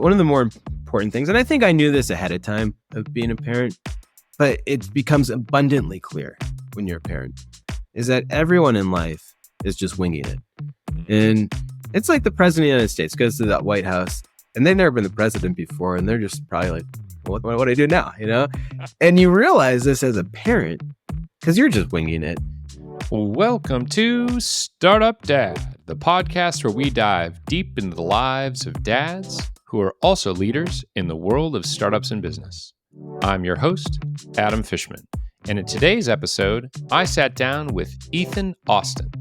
One of the more important things, and I think I knew this ahead of time of being a parent, but it becomes abundantly clear when you're a parent, is that everyone in life is just winging it. And it's like the president of the United States goes to that White House and they've never been the president before. And they're just probably like, what do I do now? And you realize this as a parent because you're just winging it. Welcome to Startup Dad, the podcast where we dive deep into the lives of dads who are also leaders in the world of startups and business. I'm your host, Adam Fishman. And in today's episode, I sat down with Ethan Austin.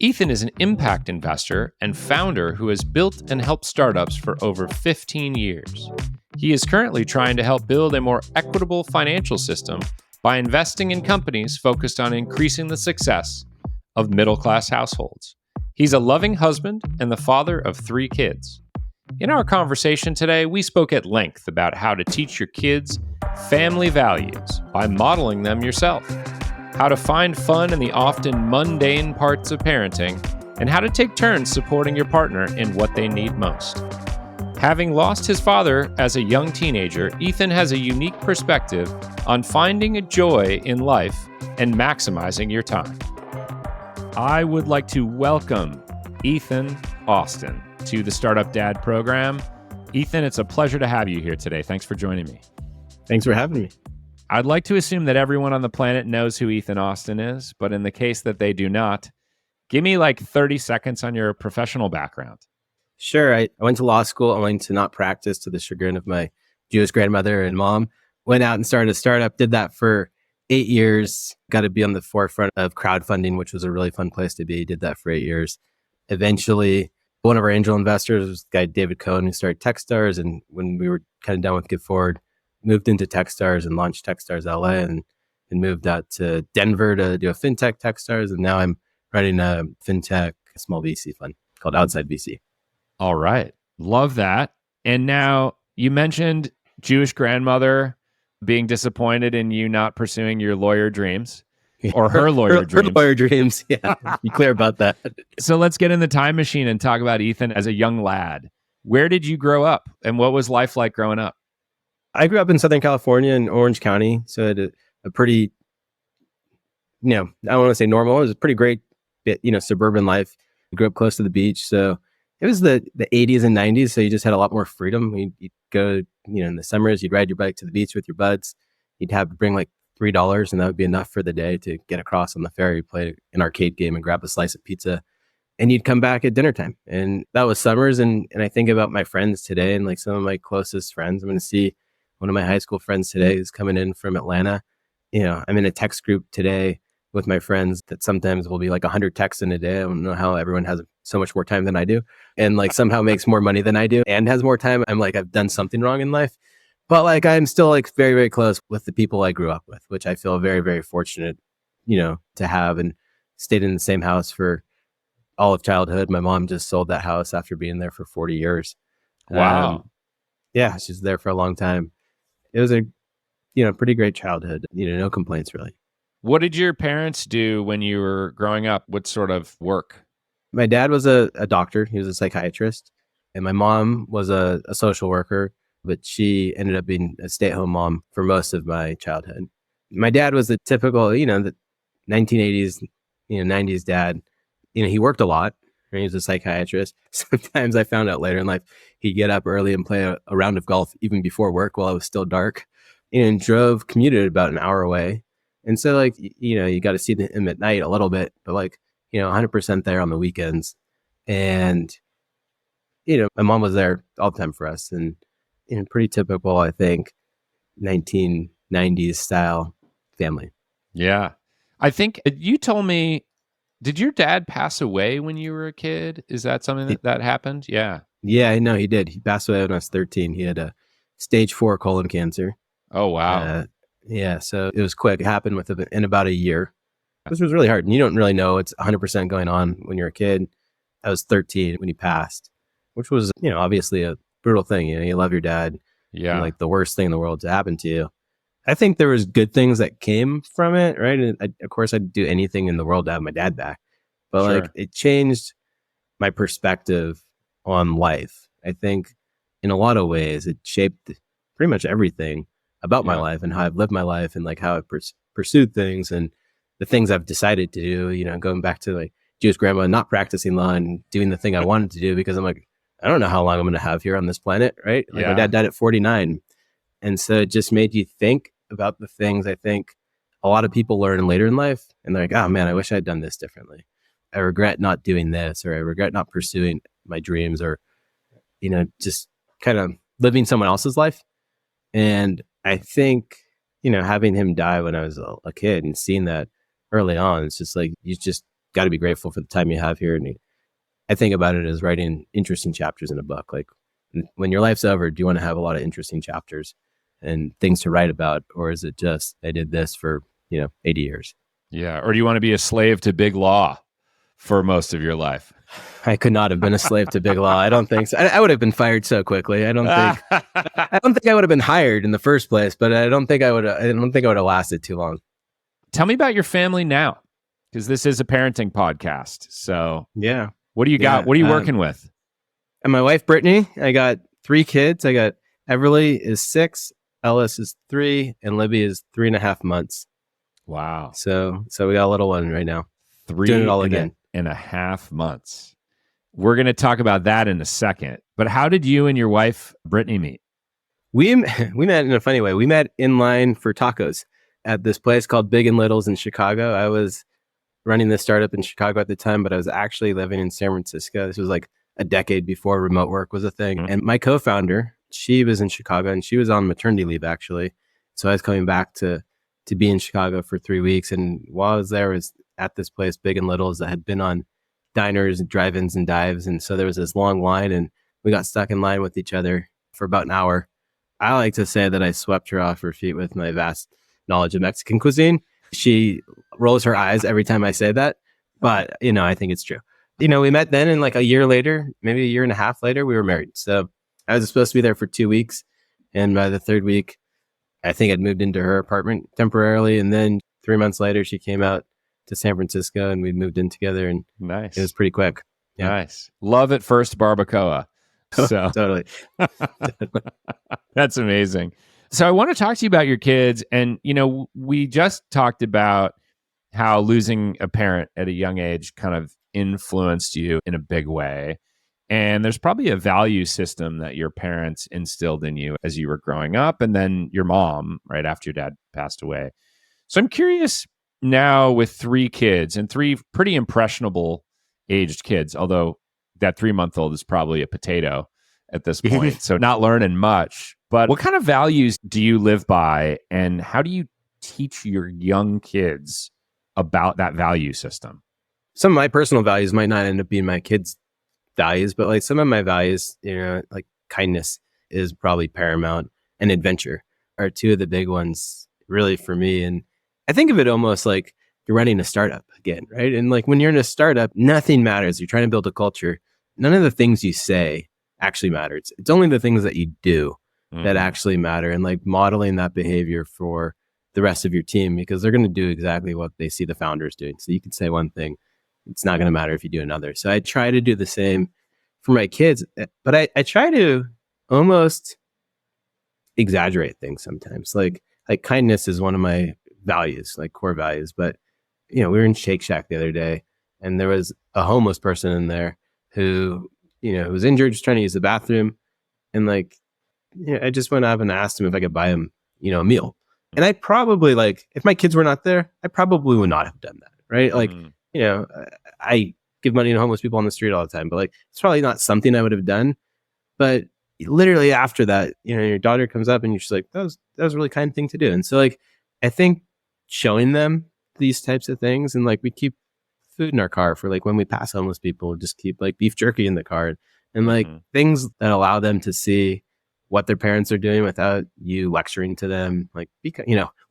Ethan is an impact investor and founder who has built and helped startups for over 15 years. He is currently trying to help build a more equitable financial system by investing in companies focused on increasing the success of middle-class households. He's a loving husband and the father of 3 kids. In our conversation today, we spoke at length about how to teach your kids family values by modeling them yourself, how to find fun in the often mundane parts of parenting, and how to take turns supporting your partner in what they need most. Having lost his father as a young teenager, Ethan has a unique perspective on finding a joy in life and maximizing your time. I would like to welcome Ethan Austin to the Startup Dad program. Ethan, it's a pleasure to have you here today. Thanks for joining me. Thanks for having me. I'd like to assume that everyone on the planet knows who Ethan Austin is, but in the case that they do not, give me like 30 seconds on your professional background. Sure. I went to law school. I went to not practice to the chagrin of my Jewish grandmother and mom. Went out and started a startup, did that for 8 years, got to be on the forefront of crowdfunding, which was a really fun place to be. Did that for 8 years. Eventually, one of our angel investors was the guy, David Cohen, who started Techstars. And when we were kind of done with GiveForward, moved into Techstars and launched Techstars LA and moved out to Denver to do a fintech Techstars. And now I'm running a fintech small VC fund called OutsideVC. All right. Love that. And now you mentioned Jewish grandmother being disappointed in you not pursuing your lawyer dreams or her lawyer dreams. Her lawyer dreams. Yeah. Be clear about that. So let's get in the time machine and talk about Ethan as a young lad. Where did you grow up and what was life like growing up? I grew up in Southern California in Orange County. So I had a pretty, I don't want to say normal. It was a pretty great bit, suburban life. I grew up close to the beach. So it was the 80s and 90s. So you just had a lot more freedom. You'd go, in the summers, you'd ride your bike to the beach with your buds. You'd have to bring like $3 and that would be enough for the day to get across on the ferry, play an arcade game and grab a slice of pizza. And you'd come back at dinner time. And that was summers. And I think about my friends today and like some of my closest friends. I'm going to see one of my high school friends today is coming in from Atlanta. I'm in a text group today with my friends that sometimes will be like 100 texts in a day. I don't know how everyone has so much more time than I do and like somehow makes more money than I do and has more time. I'm like, I've done something wrong in life. But like, I'm still like very, very close with the people I grew up with, which I feel very, very fortunate, to have and stayed in the same house for all of childhood. My mom just sold that house after being there for 40 years. Wow. Yeah, she's there for a long time. It was a, pretty great childhood. No complaints really. What did your parents do when you were growing up? What sort of work? My dad was a doctor. He was a psychiatrist. And my mom was a social worker, but she ended up being a stay-at-home mom for most of my childhood. My dad was the typical, the 1980s, 90s dad. He worked a lot. He was a psychiatrist. Sometimes I found out later in life, he'd get up early and play a round of golf even before work while it was still dark and commuted about an hour away. And so like, you got to see him at night a little bit, but like, 100% there on the weekends. And, my mom was there all the time for us and pretty typical, I think, 1990s style family. Yeah. I think you told me, did your dad pass away when you were a kid? Is that something that happened? Yeah. Yeah, I know he did. He passed away when I was 13. He had a stage 4 colon cancer. Oh, wow. Yeah. So it was quick. It happened in about a year. This was really hard. And you don't really know it's 100% going on when you're a kid. I was 13 when he passed, which was, obviously a brutal thing. You love your dad. Yeah. And like the worst thing in the world to happen to you. I think there was good things that came from it, right? And of course, I'd do anything in the world to have my dad back. But Sure. like it changed my perspective on life. I think in a lot of ways, it shaped pretty much everything about my Yeah. life and how I've lived my life and like how I've pursued things and the things I've decided to do, going back to like Jewish grandma, not practicing law and doing the thing I wanted to do because I'm like, I don't know how long I'm going to have here on this planet, right? Like my dad died at 49. And so it just made you think about the things I think a lot of people learn later in life. And they're like, oh man, I wish I'd done this differently. I regret not doing this, or I regret not pursuing my dreams, or, just kind of living someone else's life. And I think, having him die when I was a kid and seeing that early on, it's just like, you just got to be grateful for the time you have here. And I think about it as writing interesting chapters in a book. Like when your life's over, do you want to have a lot of interesting chapters and things to write about? Or is it just, I did this for, 80 years? Yeah. Or do you want to be a slave to big law for most of your life? I could not have been a slave to big law. I don't think so. I would have been fired so quickly. I don't think I would have been hired in the first place, but I don't think I would have lasted too long. Tell me about your family now, because this is a parenting podcast. So yeah, what do you got? What are you working with? And my wife, Brittany, I got 3 kids. I got Everly is 6, Ellis is 3, and Libby is 3.5 months. Wow. So we got a little one right now. 3 doing it all again. and a half months. We're going to talk about that in a second. But how did you and your wife, Brittany, meet? We met in a funny way. We met in line for tacos at this place called Big and Littles in Chicago. I was running this startup in Chicago at the time, but I was actually living in San Francisco. This was like a decade before remote work was a thing. Mm-hmm. And my co-founder, she was in Chicago and she was on maternity leave actually. So I was coming back to be in Chicago for 3 weeks. And while I was there, I was at this place, Big and Littles, that had been on diners and drive-ins and dives. And so there was this long line and we got stuck in line with each other for about an hour. I like to say that I swept her off her feet with my vast knowledge of Mexican cuisine. She rolls her eyes every time I say that, but I think it's true. We met then, and like a year later, maybe a year and a half later, we were married. So I was supposed to be there for 2 weeks. And by the 3rd week, I think I'd moved into her apartment temporarily. And then 3 months later, she came out to San Francisco and we moved in together, and nice. It was pretty quick. Yeah. Nice. Love at first barbacoa. So Totally. That's amazing. So I want to talk to you about your kids. And, we just talked about how losing a parent at a young age kind of influenced you in a big way. And there's probably a value system that your parents instilled in you as you were growing up, and then your mom right after your dad passed away. So I'm curious now, with 3 kids and 3 pretty impressionable aged kids, although that 3-month-old is probably a potato at this point, so not learning much. But what kind of values do you live by, and how do you teach your young kids about that value system? Some of my personal values might not end up being my kids' values, but like some of my values, like kindness is probably paramount, and adventure are 2 of the big ones really for me. And I think of it almost like you're running a startup again, right? And like when you're in a startup, nothing matters. You're trying to build a culture. None of the things you say actually matters. It's only the things that you do that actually matter, and like modeling that behavior for the rest of your team, because they're going to do exactly what they see the founders doing. So you can say one thing, it's not going to matter if you do another. So I try to do the same for my kids, but I try to almost exaggerate things sometimes. Like kindness is one of my values, like core values. But we were in Shake Shack the other day, and there was a homeless person in there who was injured, just trying to use the bathroom, and like I just went up and asked him if I could buy him a meal. And I probably, like, if my kids were not there, I probably would not have done that, right? Like I give money to homeless people on the street all the time, but like it's probably not something I would have done. But literally after that, your daughter comes up and you're just like, that was a really kind thing to do. And so like I think showing them these types of things, and like we keep food in our car for like when we pass homeless people, just keep like beef jerky in the car, and like things that allow them to see what their parents are doing without you lecturing to them. Like, we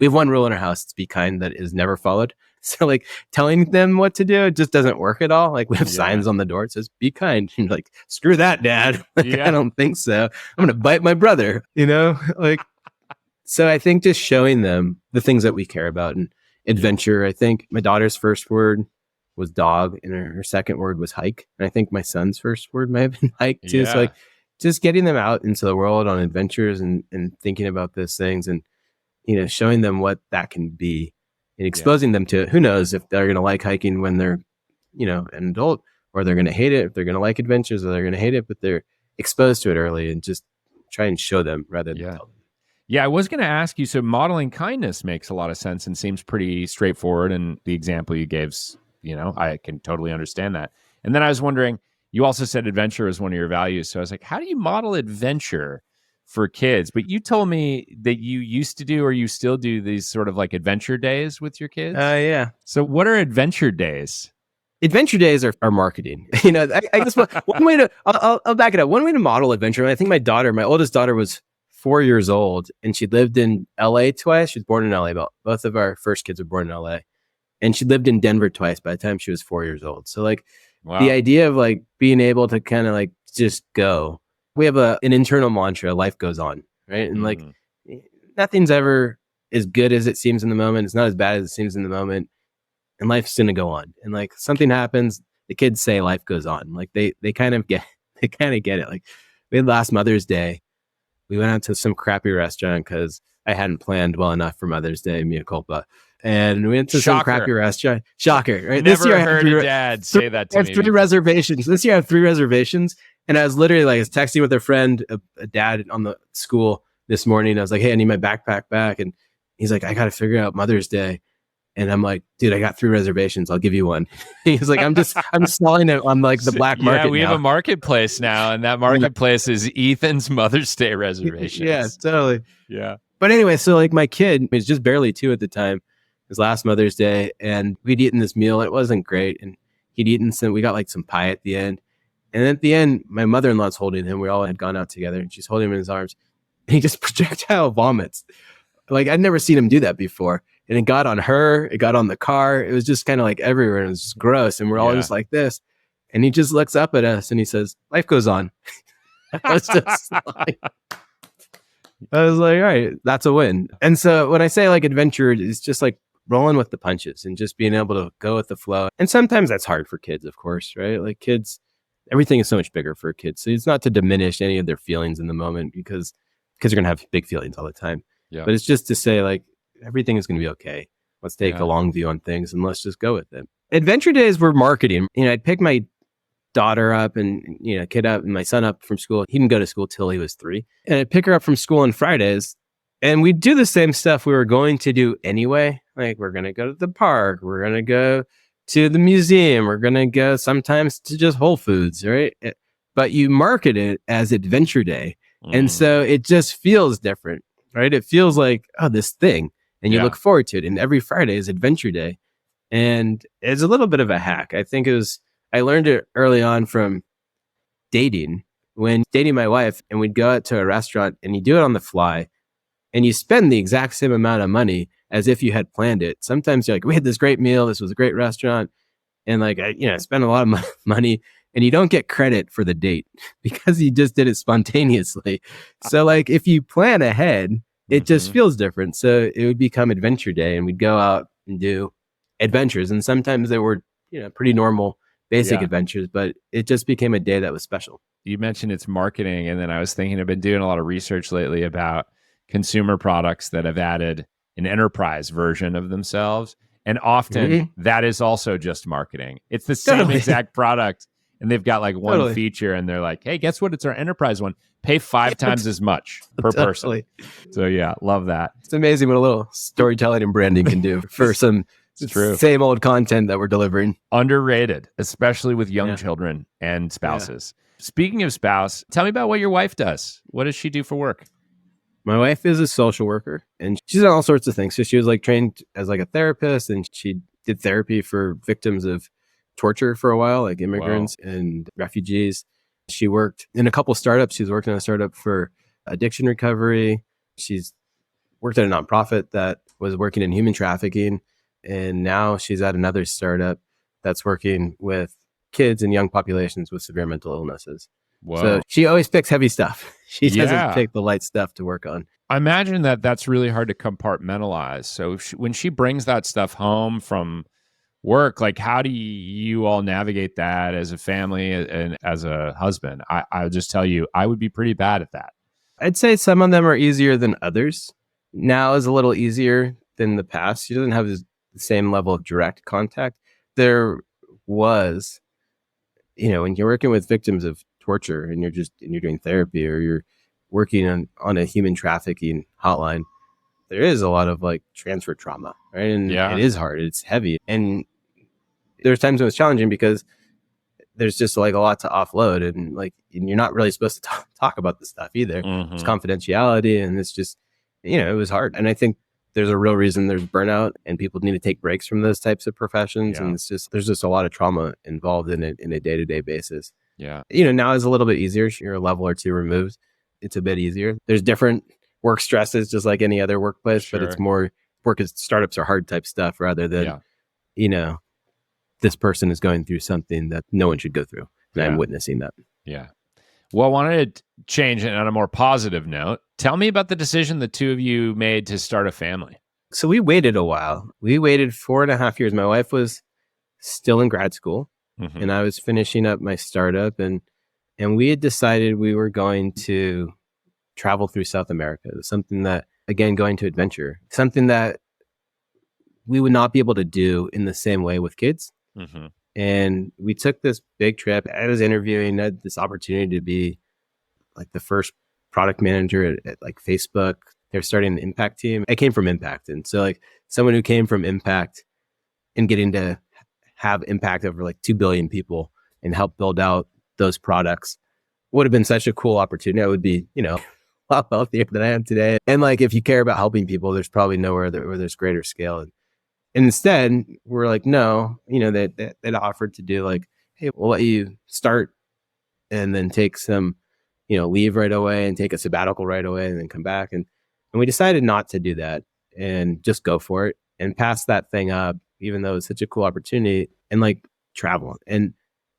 have one rule in our house: it's be kind, that is never followed. So like telling them what to do, it just doesn't work at all. Like we have signs on the door, it says be kind. And like, screw that, Dad. Like, I don't think so. I'm going to bite my brother, like, so I think just showing them the things that we care about. And adventure, I think my daughter's first word was dog, and her second word was hike. And I think my son's first word may have been hike too. So like just getting them out into the world on adventures and thinking about those things and, showing them what that can be and exposing them to it. Who knows if they're going to like hiking when they're, an adult, or they're going to hate it, if they're going to like adventures, or they're going to hate it, but they're exposed to it early, and just try and show them rather than tell them. Yeah, I was going to ask you, so modeling kindness makes a lot of sense and seems pretty straightforward. And the example you gave, I can totally understand that. And then I was wondering, you also said adventure is one of your values. So I was like, how do you model adventure for kids? But you told me that you used to do, or you still do, these sort of like adventure days with your kids. Yeah. So what are adventure days? Adventure days are marketing. I guess one way to, I'll back it up. One way to model adventure, I think my oldest daughter was 4 years old, and she lived in LA twice. She was born in LA, but both of our first kids were born in LA. And she lived in Denver twice by the time she was 4 years old. So the idea of being able to kind of just go. We have an internal mantra, life goes on, right? And nothing's ever as good as it seems in the moment. It's not as bad as it seems in the moment. And life's going to go on. And something happens, the kids say life goes on. They kind of get it. We had last Mother's Day, we went out to some crappy restaurant because I hadn't planned well enough for Mother's Day, mea culpa. And we went to some crappy restaurant. Shocker, right? Never heard a dad say that to me. I have 3 reservations. This year I have 3 reservations. And I was literally I was texting with a friend, a dad on the school this morning. I was like, hey, I need my backpack back. And he's like, I got to figure out Mother's Day. And I'm like, dude, I got 3 reservations. I'll give you one. He's like, I'm selling it on the black market. Yeah, we have a marketplace now, and that marketplace is Ethan's Mother's Day reservations. Yeah, totally. Yeah. But anyway, so my kid was just barely 2 at the time. It was last Mother's Day, and we'd eaten this meal. It wasn't great, and he'd eaten some. We got some pie at the end, and at the end, my mother-in-law's holding him. We all had gone out together, and she's holding him in his arms, and he just projectile vomits. I'd never seen him do that before. And it got on her, it got on the car. It was just kind of everywhere. And it was just gross. And we're all just like this. And he just looks up at us and he says, life goes on. I was just all right, that's a win. And so when I say adventure, it's just rolling with the punches and just being able to go with the flow. And sometimes that's hard for kids, of course, right? Kids, everything is so much bigger for kids. So it's not to diminish any of their feelings in the moment, because kids are going to have big feelings all the time. Yeah. But it's just to say everything is going to be okay. Let's take a long view on things and let's just go with it. Adventure days were marketing. I'd pick my daughter up and, kid up and my son up from school. He didn't go to school till he was 3. And I'd pick her up from school on Fridays, and we'd do the same stuff we were going to do anyway. We're going to go to the park. We're going to go to the museum. We're going to go sometimes to just Whole Foods, right? But you market it as Adventure Day. And so it just feels different, right? It feels this thing. And you look forward to it. And every Friday is Adventure Day. And it's a little bit of a hack. I think I learned it early on from dating, when dating my wife, and we'd go out to a restaurant and you do it on the fly and you spend the exact same amount of money as if you had planned it. Sometimes you're we had this great meal. This was a great restaurant. And I spent a lot of money, and you don't get credit for the date because you just did it spontaneously. So if you plan ahead, it just feels different. So it would become Adventure Day, and we'd go out and do adventures. And sometimes they were, pretty normal, basic adventures, but it just became a day that was special. You mentioned it's marketing. And then I was thinking, I've been doing a lot of research lately about consumer products that have added an enterprise version of themselves. And often that is also just marketing. It's the same exact product. And they've got one feature, and they're hey, guess what? It's our enterprise one. Pay 5 times as much per person. So yeah, love that. It's amazing what a little storytelling and branding can do for some same old content that we're delivering. Underrated, especially with young children and spouses. Yeah. Speaking of spouse, tell me about what your wife does. What does she do for work? My wife is a social worker, and she's done all sorts of things. So she was trained as a therapist, and she did therapy for victims of torture for a while, immigrants and refugees. She worked in a couple startups. She's worked in a startup for addiction recovery. She's worked at a nonprofit that was working in human trafficking. And now she's at another startup that's working with kids and young populations with severe mental illnesses. Whoa. So she always picks heavy stuff. She doesn't pick the light stuff to work on. I imagine that's really hard to compartmentalize. So when she brings that stuff home from work, like how do you all navigate that as a family and as a husband? I'll just tell you, I would be pretty bad at that. I'd say some of them are easier than others. Now is a little easier than the past. She doesn't have the same level of direct contact. There was, when you're working with victims of torture and you're doing therapy or you're working on a human trafficking hotline, there is a lot of like transfer trauma, right? And it is hard. It's heavy. And there's times when it's challenging because there's just like a lot to offload, and like you're not really supposed to talk about this stuff either. It's confidentiality, and it's just, it was hard. And I think there's a real reason there's burnout and people need to take breaks from those types of professions. And there's just a lot of trauma involved in it in a day-to-day basis. Yeah. Now it's a little bit easier. You're a level or two removed. It's a bit easier. There's different work stresses, just like any other workplace, but it's more work as startups are hard type stuff rather than, this person is going through something that no one should go through. And I'm witnessing that. Yeah. Well, I wanted to change it on a more positive note. Tell me about the decision the two of you made to start a family. So we waited a while. We waited 4.5 years. My wife was still in grad school and I was finishing up my startup, and we had decided we were going to travel through South America. Something that, again, going to adventure, something that we would not be able to do in the same way with kids. And we took this big trip. I was interviewing, I had this opportunity to be like the first product manager at like Facebook. They're starting an impact team. I came from impact. And so like someone who came from impact and getting to have impact over like 2 billion people and help build out those products would have been such a cool opportunity. I would be, a lot wealthier than I am today. And like, if you care about helping people, there's probably nowhere where there's greater scale. And instead, we're like, no, that offered to do like, hey, we'll let you start and then take some, leave right away and take a sabbatical right away and then come back. And we decided not to do that and just go for it and pass that thing up, even though it's such a cool opportunity, and like travel. And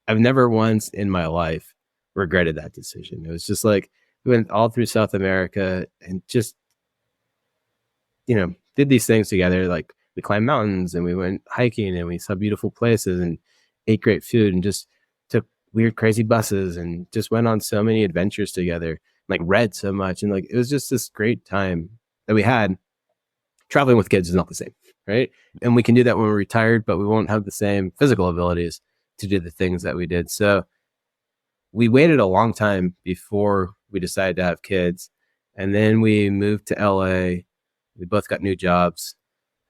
I've never once in my life regretted that decision. It was just like, we went all through South America and just, did these things together. Like, we climbed mountains and we went hiking and we saw beautiful places and ate great food and just took weird, crazy buses and just went on so many adventures together, like read so much. And like, it was just this great time that we had. Traveling with kids is not the same, right? And we can do that when we're retired, but we won't have the same physical abilities to do the things that we did. So we waited a long time before we decided to have kids. And then we moved to LA. We both got new jobs.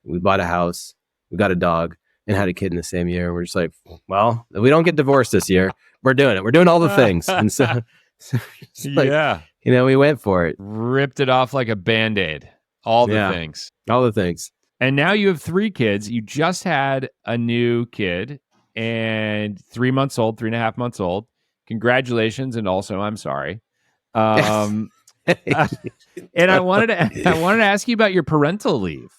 We bought a house, we got a dog, and had a kid in the same year. We're just like, well, if we don't get divorced this year, we're doing it. We're doing all the things. And so like, we went for it. Ripped it off like a Band-Aid. All the things. All the things. And now you have 3 kids. You just had a new kid, and 3 months old, 3.5 months old. Congratulations. And also, I'm sorry. And I wanted to ask you about your parental leave.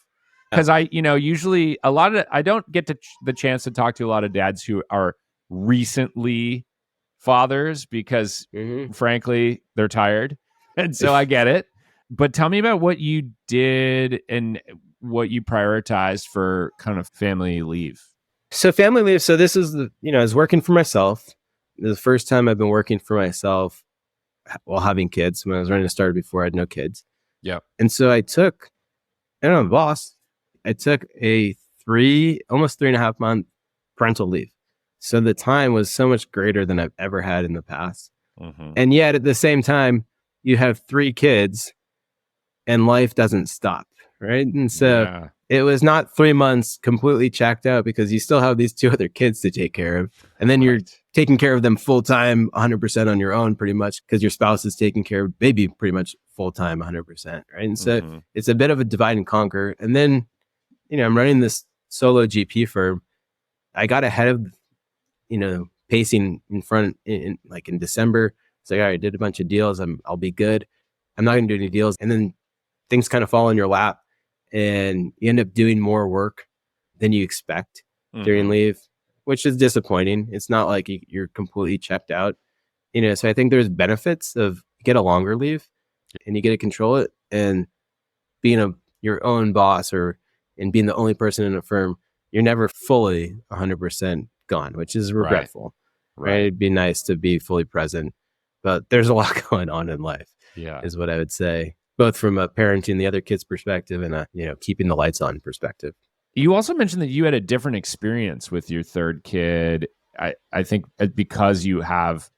Because I usually I don't get the chance to talk to a lot of dads who are recently fathers because, frankly, they're tired. And so I get it. But tell me about what you did and what you prioritized for kind of family leave. So family leave. So this is I was working for myself. This is the first time I've been working for myself while having kids. When I was running a startup before, I had no kids. Yeah. And so I took, I'm a boss. I took a almost 3.5 month parental leave. So the time was so much greater than I've ever had in the past. And yet at the same time, you have 3 kids and life doesn't stop, right? And so it was not 3 months completely checked out because you still have these 2 other kids to take care of. And then you're taking care of them full time, 100% on your own, pretty much, because your spouse is taking care of baby pretty much full time, 100%, right? And so it's a bit of a divide and conquer. And then, I'm running this solo GP firm. I got ahead of, pacing in front in December. It's like, all right, I did a bunch of deals. I'll be good. I'm not going to do any deals. And then things kind of fall in your lap and you end up doing more work than you expect during leave, which is disappointing. It's not like you're completely checked out, so I think there's benefits of you get a longer leave and you get to control it, and being your own boss and being the only person in a firm, you're never fully 100% gone, which is regretful, right? It'd be nice to be fully present, but there's a lot going on in life, is what I would say, both from a parenting the other kid's perspective and a, keeping the lights on perspective. You also mentioned that you had a different experience with your third kid. I think because you have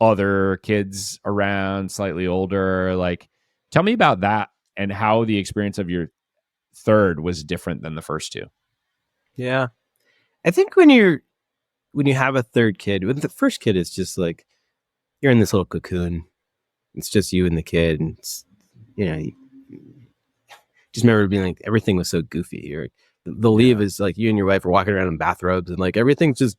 other kids around, slightly older. Like, tell me about that and how the experience of your third was different than the first two. Yeah. I think when you have a third kid, with the first kid, it's just like you're in this little cocoon. It's just you and the kid. And it's, you just remember being like, everything was so goofy. The leave is like you and your wife are walking around in bathrobes and like everything's just,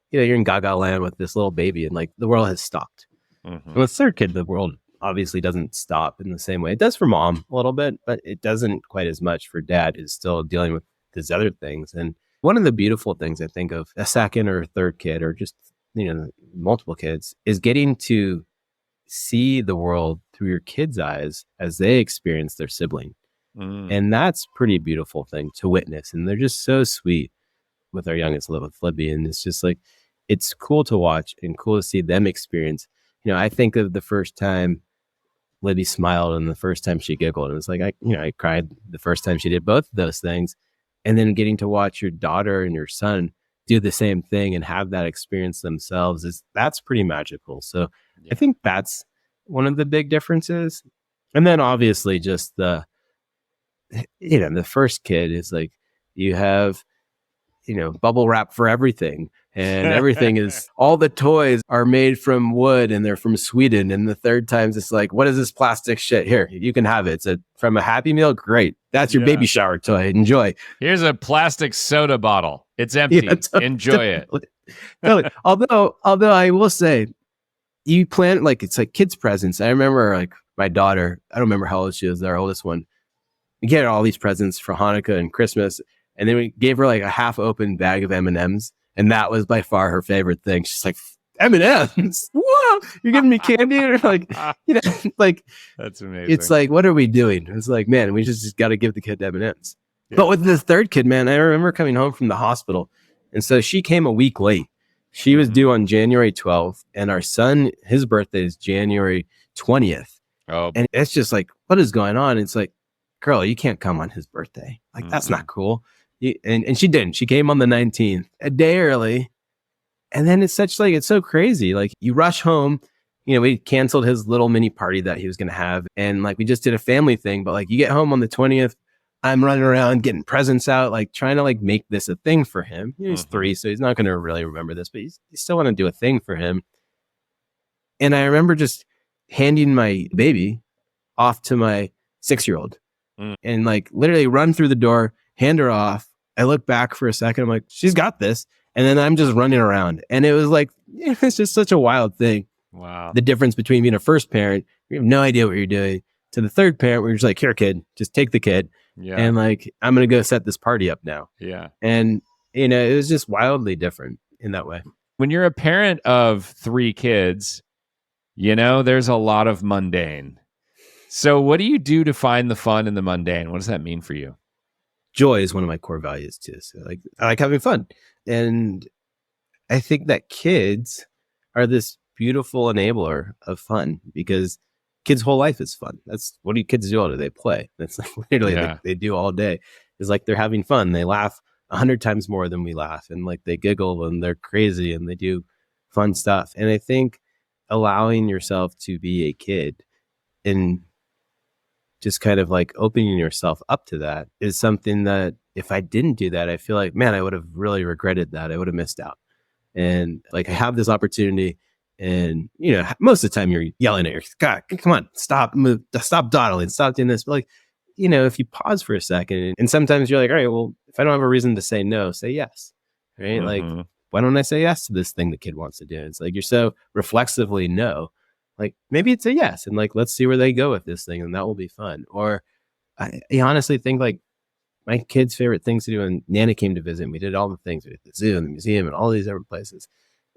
you're in Gaga land with this little baby and like the world has stopped. And with third kid, the world obviously doesn't stop in the same way. It does for mom a little bit, but it doesn't quite as much for dad, who's still dealing with these other things. And one of the beautiful things I think of a second or a third kid, or just, multiple kids, is getting to see the world through your kids' eyes as they experience their sibling. And that's pretty beautiful thing to witness. And they're just so sweet with our youngest, with Libby. And it's just like, it's cool to watch and cool to see them experience. I think of the first time Libby smiled and the first time she giggled. And it was like, I cried the first time she did both of those things. And then getting to watch your daughter and your son do the same thing and have that experience themselves, that's pretty magical. So I think that's one of the big differences. And then obviously just the first kid is like, you have, bubble wrap for everything. And everything is, all the toys are made from wood and they're from Sweden. And the third times it's like, what is this plastic shit? Here, you can have it. It's from a Happy Meal. Great. That's your baby shower toy. Enjoy. Here's a plastic soda bottle. It's empty. Enjoy it. Totally. Although I will say, you plan, like, it's like kids' presents. I remember like my daughter, I don't remember how old she was, our oldest one. We get all these presents for Hanukkah and Christmas. And then we gave her like a half open bag of M&Ms. And that was by far her favorite thing. She's like, M&Ms? Whoa, you're giving me candy? Or like, like, that's amazing. It's like, what are we doing? It's like, man, we just got to give the kid M&Ms. Yeah. But with the third kid, man, I remember coming home from the hospital. And so she came a week late. She was due on January 12th. And our son, his birthday is January 20th. Oh. And it's just like, what is going on? It's like, girl, you can't come on his birthday. Like, that's not cool. And she didn't. She came on the 19th, a day early. And then it's so crazy. Like, you rush home, we canceled his little mini party that he was going to have. And like, we just did a family thing, but like, you get home on the 20th, I'm running around getting presents out, like trying to like make this a thing for him. He's 3, so he's not going to really remember this, but you still want to do a thing for him. And I remember just handing my baby off to my 6-year-old and like literally run through the door, hand her off. I look back for a second. I'm like, she's got this. And then I'm just running around. And it was like, it's just such a wild thing. Wow. The difference between being a first parent, you have no idea what you're doing, to the third parent where you're just like, here, kid, just take the kid. Yeah. And like, I'm going to go set this party up now. Yeah. And, it was just wildly different in that way. When you're a parent of 3 kids, there's a lot of mundane. So what do you do to find the fun in the mundane? What does that mean for you? Joy is one of my core values too. So like, I like having fun. And I think that kids are this beautiful enabler of fun, because kids' whole life is fun. That's what do kids do all day? They play. That's like literally like they do all day. It's like they're having fun. They laugh 100 times more than we laugh. And like they giggle and they're crazy and they do fun stuff. And I think allowing yourself to be a kid and just kind of like opening yourself up to that is something that if I didn't do that, I feel like, man, I would have really regretted that. I would have missed out. And like, I have this opportunity and, most of the time you're yelling at your God, come on, stop dawdling, stop doing this. But like, if you pause for a second and sometimes you're like, all right, well, if I don't have a reason to say no, say yes. Right. Like, why don't I say yes to this thing the kid wants to do? It's like, you're so reflexively no. Like, maybe it's a yes, and like, let's see where they go with this thing, and that will be fun. Or I honestly think like my kids' favorite things to do, and Nana came to visit, and we did all the things. We did the zoo and the museum and all these different places.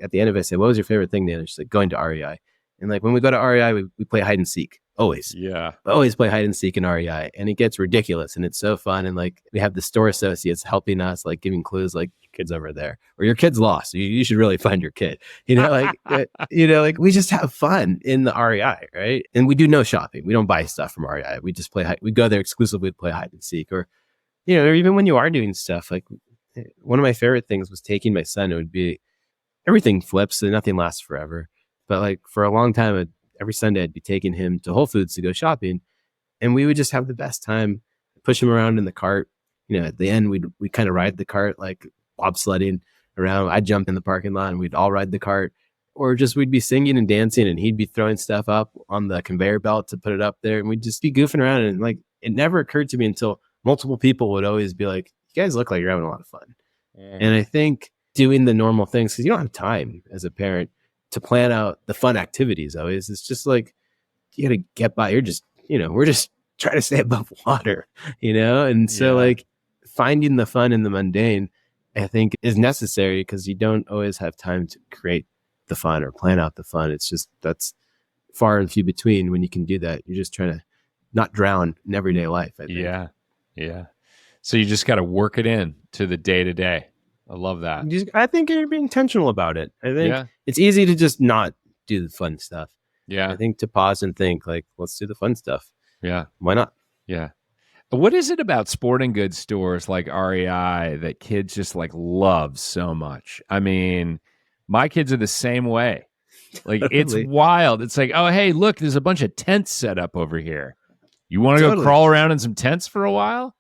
At the end of it, I said, what was your favorite thing, Nana? She's like, going to REI. And like when we go to REI, we play hide and seek. Always. Yeah. We always play hide and seek in REI. And it gets ridiculous and it's so fun. And like we have the store associates helping us, like giving clues like your kid's over there or your kid's lost. You should really find your kid. Like we just have fun in the REI, right? And we do no shopping. We don't buy stuff from REI. We just we go there exclusively to play hide and seek. Or even when you are doing stuff, like one of my favorite things was taking my son. It would be everything flips and nothing lasts forever. But like for a long time, every Sunday I'd be taking him to Whole Foods to go shopping, and we would just have the best time. Push him around in the cart. At the end we'd kind of ride the cart like bobsledding around. I'd jump in the parking lot and we'd all ride the cart, or just we'd be singing and dancing, and he'd be throwing stuff up on the conveyor belt to put it up there, and we'd just be goofing around. And like it never occurred to me until multiple people would always be like, "You guys look like you're having a lot of fun." And I think doing the normal things, because you don't have time as a parent to plan out the fun activities always. It's just like, you got to get by. You're just, we're just trying to stay above water, And so like finding the fun in the mundane, I think is necessary because you don't always have time to create the fun or plan out the fun. It's just, that's far and few between when you can do that. You're just trying to not drown in everyday life, I think. Yeah. Yeah. So you just got to work it in to the day to day. I love that. I think you're being intentional about it. I think it's easy to just not do the fun stuff. Yeah. I think to pause and think like, let's do the fun stuff. Yeah. Why not? Yeah. What is it about sporting goods stores like REI that kids just like love so much? I mean, my kids are the same way. Like it's wild. It's like, oh, hey, look, there's a bunch of tents set up over here. You want to go crawl around in some tents for a while?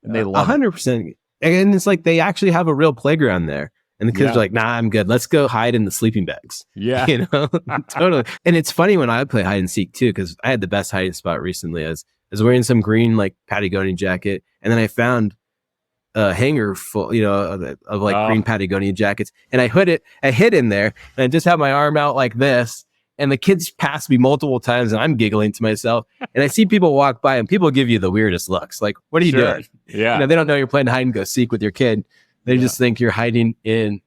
And they love 100%. And it's like they actually have a real playground there. And the kids are like, nah, I'm good. Let's go hide in the sleeping bags. Yeah. Totally. And it's funny when I play hide and seek too, because I had the best hiding spot recently. I was wearing some green like Patagonia jacket. And then I found a hanger full, of green Patagonia jackets. And I hid in there and I just had my arm out like this. And the kids passed me multiple times and I'm giggling to myself. And I see people walk by and people give you the weirdest looks. Like, what are you doing? Yeah. They don't know you're playing hide and go seek with your kid. They just think you're hiding in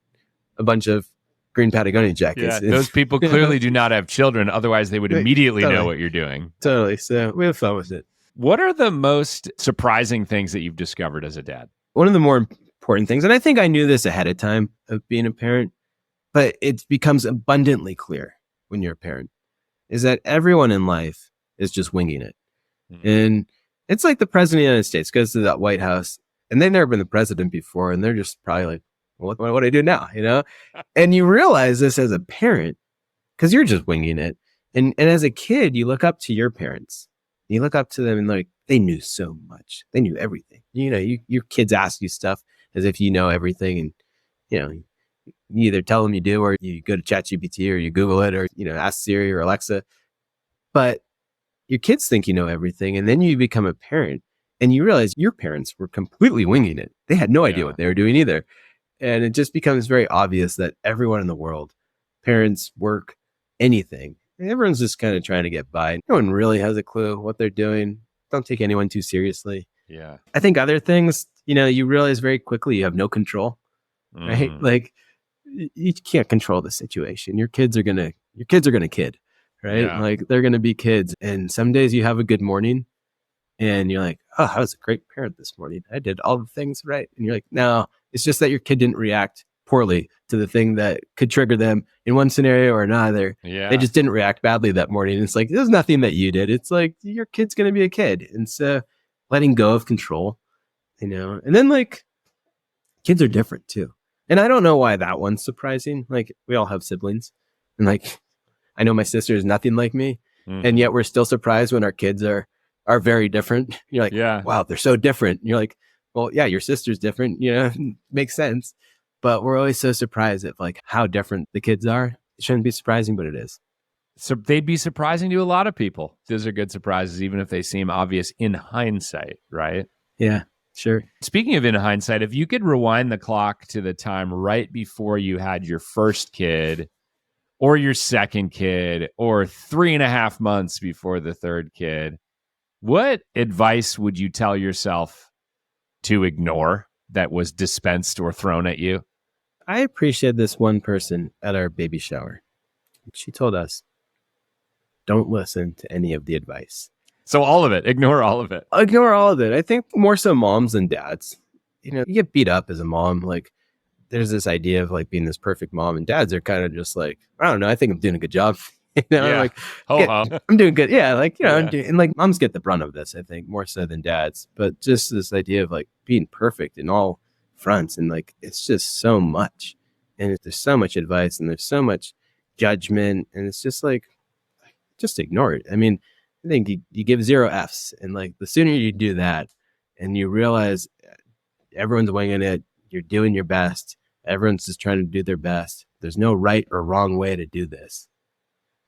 a bunch of green Patagonia jackets. Yeah, those people clearly do not have children. Otherwise, they would immediately know what you're doing. Totally. So we have fun with it. What are the most surprising things that you've discovered as a dad? One of the more important things, and I think I knew this ahead of time of being a parent, but it becomes abundantly clear when you're a parent, is that everyone in life is just winging it. Mm-hmm. And it's like the president of the United States goes to that White House and they've never been the president before. And they're just probably like, what do I do now? And you realize this as a parent because you're just winging it. And as a kid, you look up to your parents. You look up to them and like, they knew so much. They knew everything. Your kids ask you stuff as if you know everything. And, you either tell them you do, or you go to ChatGPT, or you Google it, or, ask Siri or Alexa. But your kids think you know everything. And then you become a parent and you realize your parents were completely winging it. They had no idea what they were doing either. And it just becomes very obvious that everyone in the world, parents, work, anything, everyone's just kind of trying to get by. No one really has a clue what they're doing. Don't take anyone too seriously. Yeah. I think other things, you realize very quickly you have no control, right? Like you can't control the situation. Your kids are gonna kid, right? Yeah. Like they're gonna be kids. And some days you have a good morning and you're like, oh, I was a great parent this morning. I did all the things right. And you're like, no, it's just that your kid didn't react poorly to the thing that could trigger them in one scenario or another. Yeah. They just didn't react badly that morning. And it's like, there's nothing that you did. It's like, your kid's going to be a kid. And so letting go of control, and then like kids are different too. And I don't know why that one's surprising. Like we all have siblings and like, I know my sister is nothing like me. And yet we're still surprised when our kids are very different. You're like, wow, they're so different. And you're like, well, yeah, your sister's different, makes sense. But we're always so surprised at like how different the kids are. It shouldn't be surprising, but it is. So they'd be surprising to a lot of people. Those are good surprises, even if they seem obvious in hindsight, right? Yeah, sure. Speaking of in hindsight, if you could rewind the clock to the time right before you had your first kid or your second kid or 3.5 months before the third kid, what advice would you tell yourself to ignore that was dispensed or thrown at you? I appreciate this one person at our baby shower. She told us, don't listen to any of the advice. So all of it, ignore all of it. Ignore all of it. I think more so moms than dads. You get beat up as a mom. Like, there's this idea of like being this perfect mom, and dads are kind of just like, I don't know, I think I'm doing a good job. Yeah. Like, Ho-hum. I'm doing good. Yeah, like, Yeah. and like moms get the brunt of this, I think, more so than dads. But just this idea of like being perfect in all fronts, and like it's just so much, and there's so much advice, and there's so much judgment, and it's just like, just ignore it. I mean, I think you give 0 Fs, and like the sooner you do that, and you realize everyone's winging it, you're doing your best, everyone's just trying to do their best, there's no right or wrong way to do this,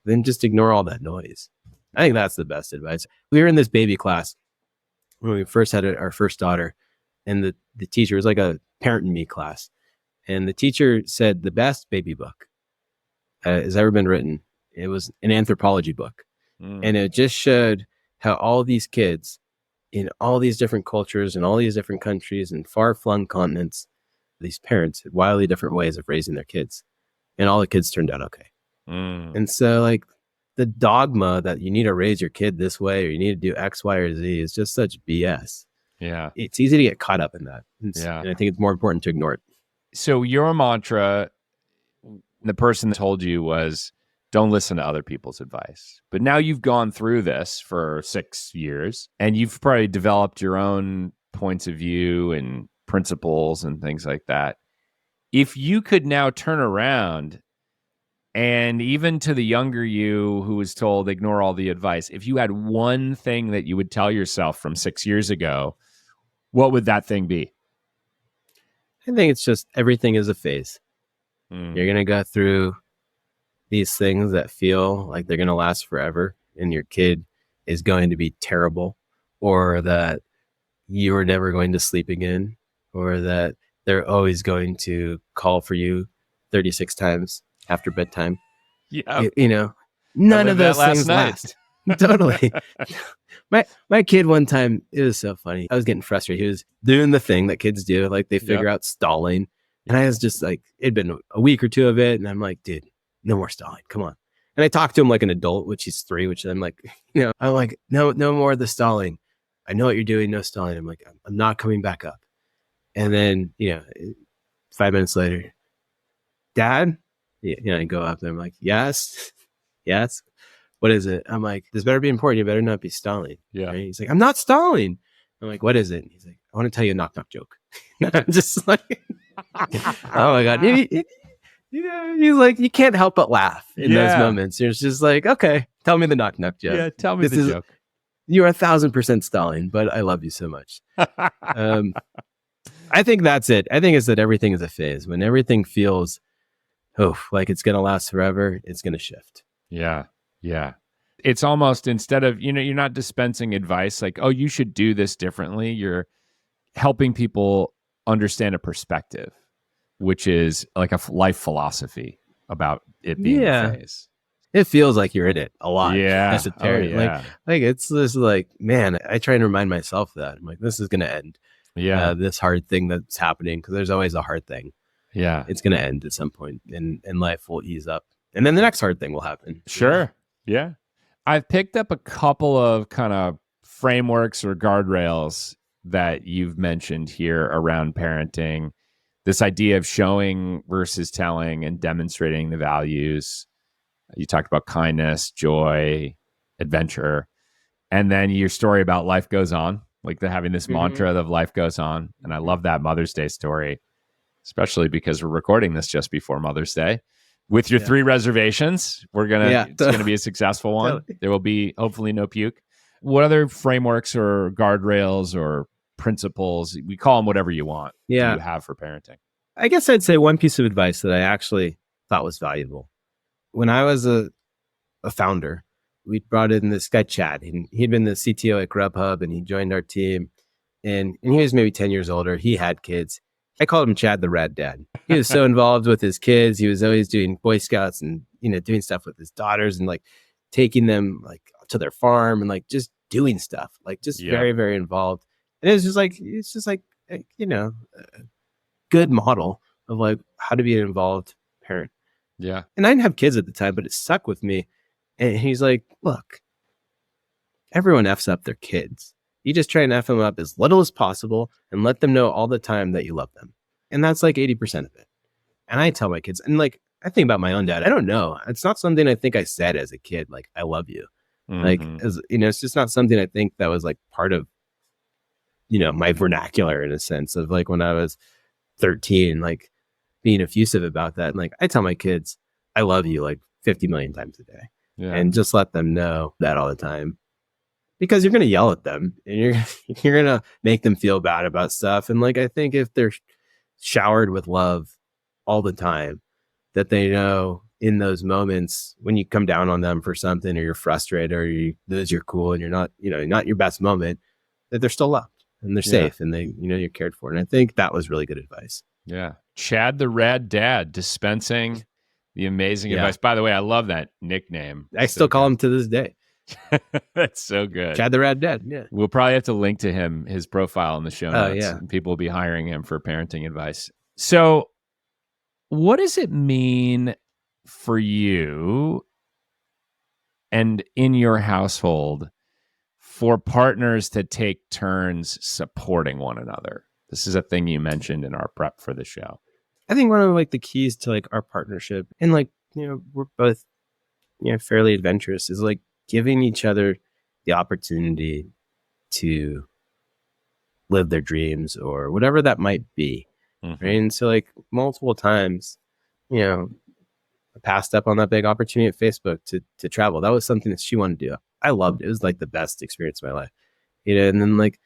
then just ignore all that noise. I think that's the best advice. We were in this baby class when we first had our first daughter, and the teacher was like a parent and me class, and the teacher said the best baby book has ever been written, it was an anthropology book. And it just showed how all these kids in all these different cultures and all these different countries and far-flung continents, these parents had wildly different ways of raising their kids, and all the kids turned out okay. And so like the dogma that you need to raise your kid this way, or you need to do X, Y, or Z is just such BS. Yeah. It's easy to get caught up in that. Yeah. And I think it's more important to ignore it. So your mantra, the person that told you, was don't listen to other people's advice. But now you've gone through this for 6 years, and you've probably developed your own points of view and principles and things like that. If you could now turn around, and even to the younger you who was told ignore all the advice, if you had one thing that you would tell yourself from 6 years ago, what would that thing be? I think it's just everything is a phase. You're going to go through these things that feel like they're going to last forever, and your kid is going to be terrible, or that you're never going to sleep again, or that they're always going to call for you 36 times after bedtime. Yeah. None of those things last. Totally. My kid one time, it was so funny. I was getting frustrated. He was doing the thing that kids do, like they figure out stalling. And I was just like, it'd been a week or two of it. And I'm like, dude, no more stalling. Come on. And I talked to him like an adult, which he's 3, which I'm like, I'm like, no more of the stalling. I know what you're doing. No stalling. I'm like, I'm not coming back up. And then, 5 minutes later, Dad, I go up there. I'm like, yes. What is it? I'm like, this better be important. You better not be stalling. Yeah. Right? He's like, I'm not stalling. I'm like, what is it? And he's like, I want to tell you a knock joke. I'm just like, oh my God. He's like, you can't help but laugh in those moments. You're just like, okay, tell me the knock joke. Yeah, tell me the joke. You are 1,000% stalling, but I love you so much. I think that's it. I think it's that everything is a phase. When everything feels, like it's going to last forever, it's going to shift. Yeah. Yeah. It's almost, instead of, you're not dispensing advice like, oh, you should do this differently. You're helping people understand a perspective, which is like a life philosophy about it being a phase. It feels like you're in it a lot. Yeah. Esoteric. Like it's this like, man, I try and remind myself that I'm like, this is going to end. Yeah. This hard thing that's happening, because there's always a hard thing. Yeah. It's going to end at some point, and life will ease up. And then the next hard thing will happen. Sure. Yeah. I've picked up a couple of kind of frameworks or guardrails that you've mentioned here around parenting. This idea of showing versus telling and demonstrating the values. You talked about kindness, joy, adventure. And then your story about life goes on, like having this mantra of life goes on. And I love that Mother's Day story, especially because we're recording this just before Mother's Day. With your 3 reservations, it's gonna be a successful one. Totally. There will be hopefully no puke. What other frameworks or guardrails or principles, we call them whatever you want, do you have for parenting? I guess I'd say one piece of advice that I actually thought was valuable. When I was a founder, we brought in this guy, Chad, and he'd been the CTO at Grubhub, and he joined our team. And he was maybe 10 years older. He had kids. I called him Chad the Rad Dad. He was so involved with his kids. He was always doing Boy Scouts and, doing stuff with his daughters and like taking them like to their farm and like just doing stuff, like just very, very involved. And it's just like, a good model of like how to be an involved parent. Yeah. And I didn't have kids at the time, but it stuck with me. And he's like, look, everyone F's up their kids. You just try and F them up as little as possible and let them know all the time that you love them. And that's like 80% of it. And I tell my kids, and like, I think about my own dad. I don't know. It's not something I think I said as a kid, like, I love you. Like, as you know, it's just not something I think that was like part of, my vernacular in a sense of like when I was 13, like being effusive about that. And like, I tell my kids, I love you like 50 million times a day. Yeah. And just let them know that all the time. Because you're going to yell at them and you're going to make them feel bad about stuff. And like, I think if they're showered with love all the time, that they know in those moments when you come down on them for something or you're frustrated or you lose your cool and you're not, not your best moment, that they're still loved and they're safe and they, you're cared for. And I think that was really good advice. Yeah. Chad the Rad Dad dispensing the amazing advice. By the way, I love that nickname. I still call him to this day. That's so good. Chad the Rad Dad. Yeah. We'll probably have to link to his profile in the show notes. Oh, yeah. And people will be hiring him for parenting advice. So what does it mean for you and in your household for partners to take turns supporting one another? This is a thing you mentioned in our prep for the show. I think one of like the keys to like our partnership and like, we're both, fairly adventurous is like giving each other the opportunity to live their dreams or whatever that might be. Mm-hmm. Right. And so like multiple times, I passed up on that big opportunity at Facebook to travel. That was something that she wanted to do. I loved it. It was like the best experience of my life. And then like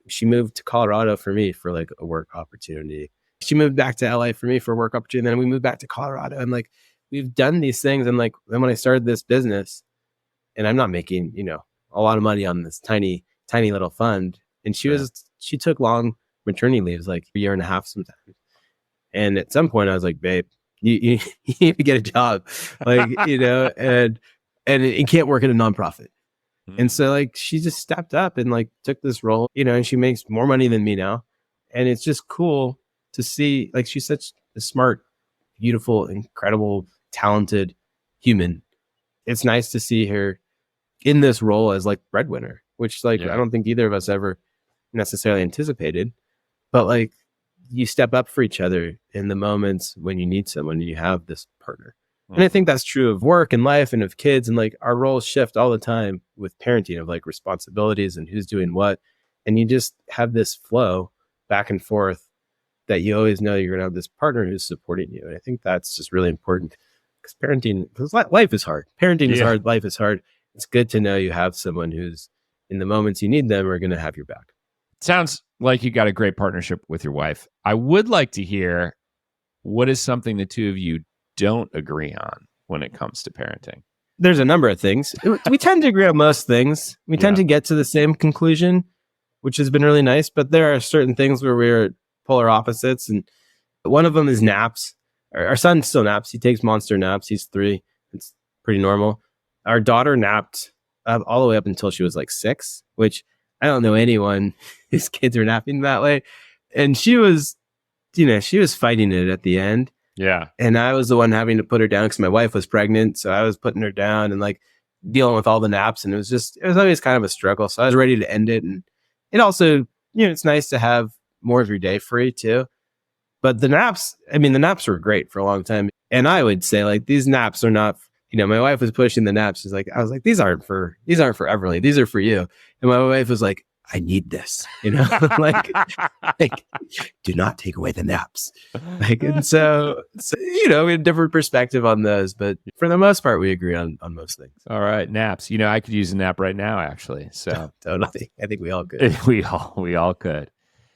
she moved to Colorado for me for like a work opportunity. She moved back to LA for me for a work opportunity. And then we moved back to Colorado and like we've done these things. And like then when I started this business and I'm not making, a lot of money on this tiny little fund. And she took long maternity leaves, like a year and a half sometimes. And at some point I was like, babe, you need to get a job, like, and it can't work at a nonprofit. Mm-hmm. And so like, she just stepped up and like took this role, and she makes more money than me now. And it's just cool to see, like, she's such a smart, beautiful, incredible, talented human. It's nice to see her in this role as like breadwinner, which like, I don't think either of us ever necessarily anticipated, but like, you step up for each other in the moments when you need someone and you have this partner. Mm-hmm. And I think that's true of work and life and of kids. And like our roles shift all the time with parenting of like responsibilities and who's doing what. And you just have this flow back and forth that you always know you're going to have this partner who's supporting you. And I think that's just really important because because life is hard. Parenting is hard. Life is hard. It's good to know you have someone who's in the moments you need them are going to have your back. Sounds like you got a great partnership with your wife. I would like to hear what is something the two of you don't agree on when it comes to parenting. There's a number of things. We tend to agree on most things. We tend to get to the same conclusion, which has been really nice. But there are certain things where we're polar opposites. And one of them is naps. Our son still naps. He takes monster naps. He's 3. It's pretty normal. Our daughter napped all the way up until she was like 6, which I don't know anyone whose kids are napping that way. And she was, she was fighting it at the end. Yeah. And I was the one having to put her down because my wife was pregnant. So I was putting her down and like dealing with all the naps. And it was always kind of a struggle. So I was ready to end it. And it also, it's nice to have more of your day free too. But the naps were great for a long time. And I would say like, these naps are not, my wife was pushing the naps. I was like, these aren't for Everly. These are for you. And my wife was like, I need this, like, do not take away the naps. Like, and so, we had a different perspective on those, but for the most part, we agree on most things. All right. Naps. I could use a nap right now, actually. So totally. I think we all could. we all could.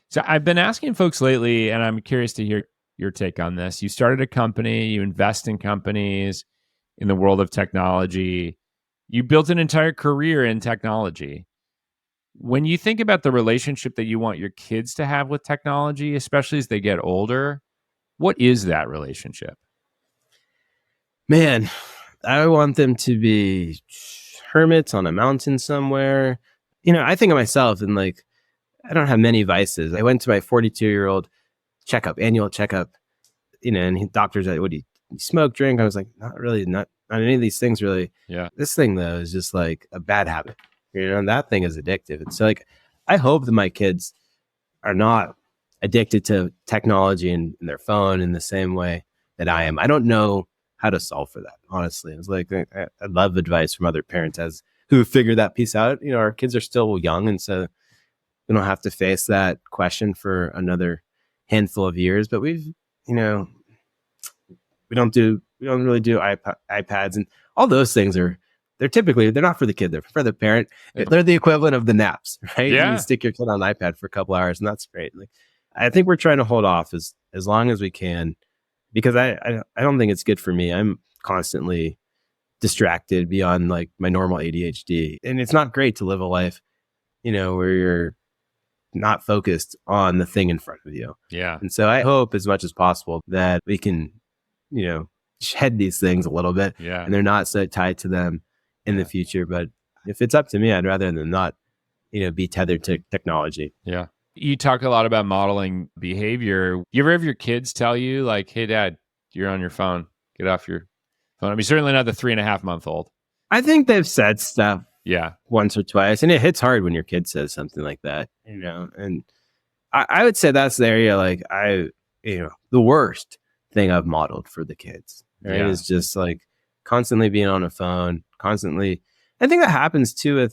So I've been asking folks lately, and I'm curious to hear your take on this. You started a company, you invest in companies in the world of technology. You built an entire career in technology. When you think about the relationship that you want your kids to have with technology, especially as they get older, what is that relationship? Man, I want them to be hermits on a mountain somewhere. I think of myself and like, I don't have many vices. I went to my 42-year-old annual checkup, and doctors said, what do you smoke, drink? I was like, not really, not on any of these things really. Yeah. This thing though is just like a bad habit, and that thing is addictive. And so like, I hope that my kids are not addicted to technology and their phone in the same way that I am. I don't know how to solve for that, honestly. It's like, I love advice from other parents who figured that piece out. Our kids are still young, and so we don't have to face that question for another handful of years. But we don't really do iPads, and all those things they're not for the kid, they're for the parent. They're the equivalent of the naps, right? Yeah. You stick your kid on an iPad for a couple hours, and that's great. Like, I think we're trying to hold off as long as we can, because I don't think it's good for me. I'm constantly distracted beyond like my normal ADHD, and it's not great to live a life where you're not focused on the thing in front of you. Yeah. And so I hope as much as possible that we can shed these things a little bit, and they're not so tied to them in the future. But if it's up to me, I'd rather than not be tethered to technology. Yeah. You talk a lot about modeling behavior. You ever have your kids tell you like, hey dad, you're on your phone, get off your phone? I mean, certainly not the 3.5-month-old. I think they've said stuff once or twice, and it hits hard when your kid says something like that, and I would say that's the area like the worst thing I've modeled for the kids, right? Is just like constantly being on a phone, constantly. I think that happens too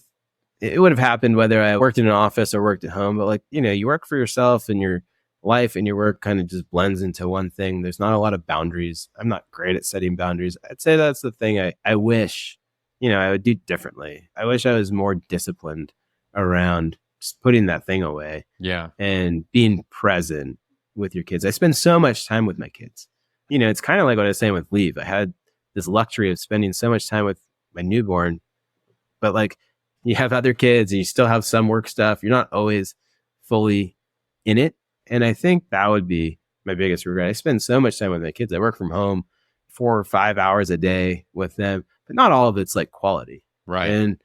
it would have happened whether I worked in an office or worked at home, but like, you work for yourself, and your life and your work kind of just blends into one thing. There's not a lot of boundaries. I'm not great at setting boundaries. I'd say that's the thing I wish I would do differently. I wish I was more disciplined around just putting that thing away. Yeah. And being present with your kids. I spend so much time with my kids. It's kind of like what I was saying with leave. I had this luxury of spending so much time with my newborn, but like, you have other kids and you still have some work stuff. You're not always fully in it. And I think that would be my biggest regret. I spend so much time with my kids. I work from home 4 or 5 hours a day with them, but not all of it's like quality. Right. And,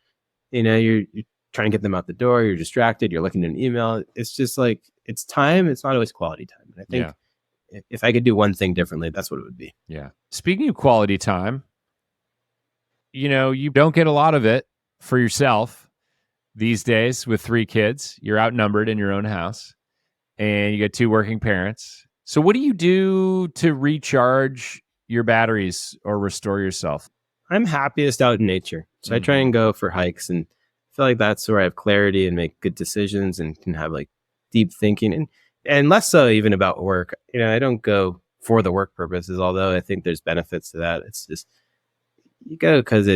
you're trying to get them out the door. You're distracted. You're looking at an email. It's just like, it's time. It's not always quality time. And I think if I could do one thing differently, that's what it would be. Yeah. Speaking of quality time, you don't get a lot of it for yourself these days with 3 kids. You're outnumbered in your own house, and you got 2 working parents. So what do you do to recharge your batteries or restore yourself? I'm happiest out in nature. So I try and go for hikes, and I feel like that's where I have clarity and make good decisions and can have like deep thinking, and less so even about work. I don't go for the work purposes, although I think there's benefits to that. It's just, you go because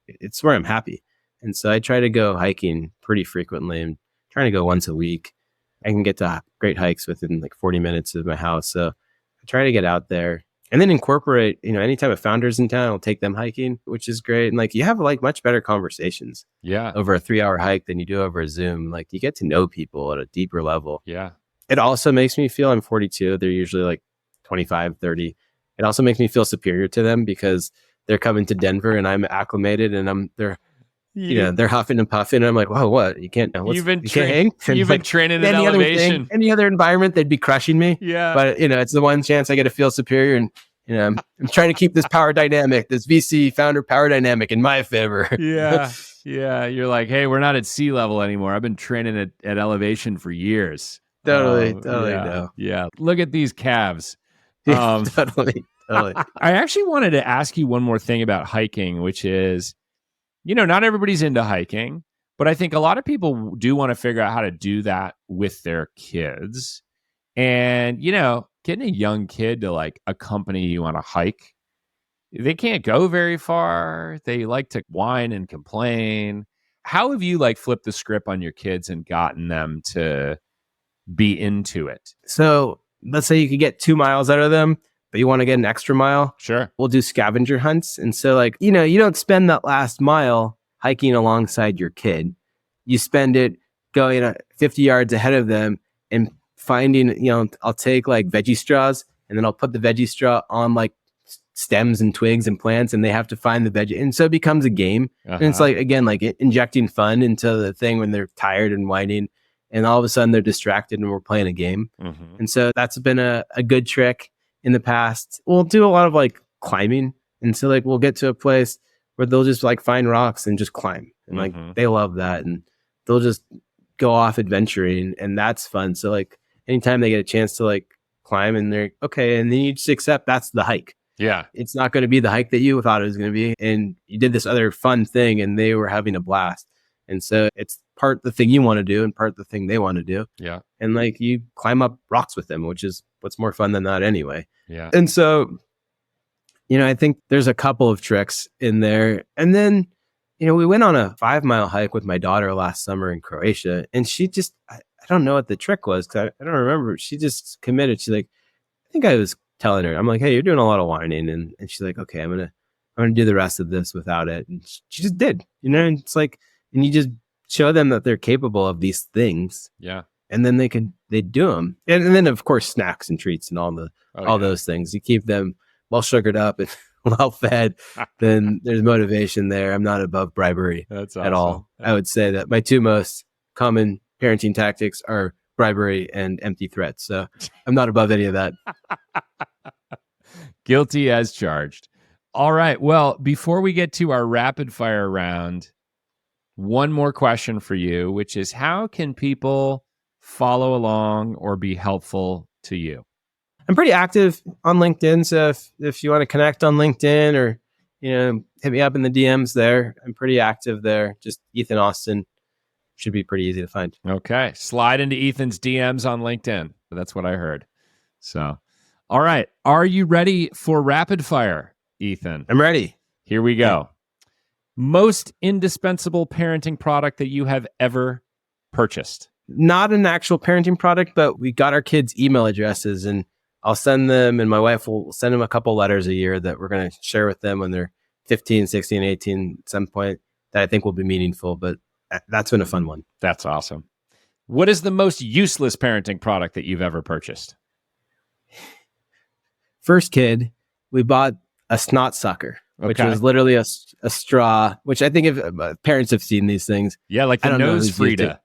it's where I'm happy. And so I try to go hiking pretty frequently. I'm trying to go once a week. I can get to great hikes within like 40 minutes of my house. So I try to get out there and then incorporate, anytime a founder's in town, I'll take them hiking, which is great. And like, you have like much better conversations over a 3-hour hike than you do over a Zoom. Like, you get to know people at a deeper level. Yeah. It also makes me feel, I'm 42. They're usually like 25, 30. It also makes me feel superior to them because they're coming to Denver and I'm acclimated and they're huffing and puffing. And I'm like, wow, what? You can't, you've been training in elevation. Any other environment, they'd be crushing me. Yeah. But, it's the one chance I get to feel superior. And, I'm trying to keep this power dynamic, this VC founder power dynamic in my favor. Yeah. Yeah. You're like, hey, we're not at sea level anymore. I've been training at elevation for years. Totally. Yeah. No. Yeah. Look at these calves. Totally. I actually wanted to ask you one more thing about hiking, which is, not everybody's into hiking, but I think a lot of people do want to figure out how to do that with their kids. And, getting a young kid to like accompany you on a hike, they can't go very far. They like to whine and complain. How have you like flipped the script on your kids and gotten them to be into it? So let's say you could get 2 miles out of them, but you want to get an extra mile. Sure. We'll do scavenger hunts. And so like, you don't spend that last mile hiking alongside your kid. You spend it going 50 yards ahead of them and finding, I'll take like veggie straws and then I'll put the veggie straw on like stems and twigs and plants and they have to find the veggie. And so it becomes a game. And it's like, again, like injecting fun into the thing when they're tired and whining. And all of a sudden they're distracted and we're playing a game. And so that's been a good trick in the past. We'll do a lot of like climbing And so like we'll get to a place where they'll just like find rocks and just climb. And like they love that. And they'll just go off adventuring, and that's fun. So like anytime they get a chance to like climb, and they're okay, and then you just accept that's the hike. Yeah. It's not going to be the hike that you thought it was going to be. And you did this other fun thing and they were having a blast. And so it's part the thing you want to do and part the thing they want to do. Yeah. And like you climb up rocks with them, which is what's more fun than that anyway. Yeah. And so, I think there's a couple of tricks in there. And then, we went on a 5-mile hike with my daughter last summer in Croatia. And she just, I don't know what the trick was because I don't remember. She just committed. She's like, I think I was telling her, I'm like, hey, you're doing a lot of whining. And she's like, okay, I'm going to do the rest of this without it. And she just did, and it's like, and you just show them that they're capable of these things. Yeah. And then they do them. And then of course, snacks and treats and all those things. You keep them well sugared up and well fed, then there's motivation there. I'm not above bribery at all. I would say that my two most common parenting tactics are bribery and empty threats. So I'm not above any of that. Guilty as charged. All right. Well, before we get to our rapid fire round, one more question for you, which is how can people follow along or be helpful to you? I'm pretty active on LinkedIn. So if you want to connect on LinkedIn or, hit me up in the DMs there, I'm pretty active there. Just Ethan Austin should be pretty easy to find. Okay. Slide into Ethan's DMs on LinkedIn. That's what I heard. So, all right. Are you ready for rapid fire, Ethan? I'm ready. Here we go. Most indispensable parenting product that you have ever purchased? Not an actual parenting product, but we got our kids' email addresses and I'll send them, and my wife will send them a couple letters a year that we're going to share with them when they're 15, 16, 18 at some point that I think will be meaningful, but that's been a fun one. That's awesome. What is the most useless parenting product that you've ever purchased? First kid, we bought a snot sucker, which was literally a straw, which I think if parents have seen these things. Yeah, like the nose Frida.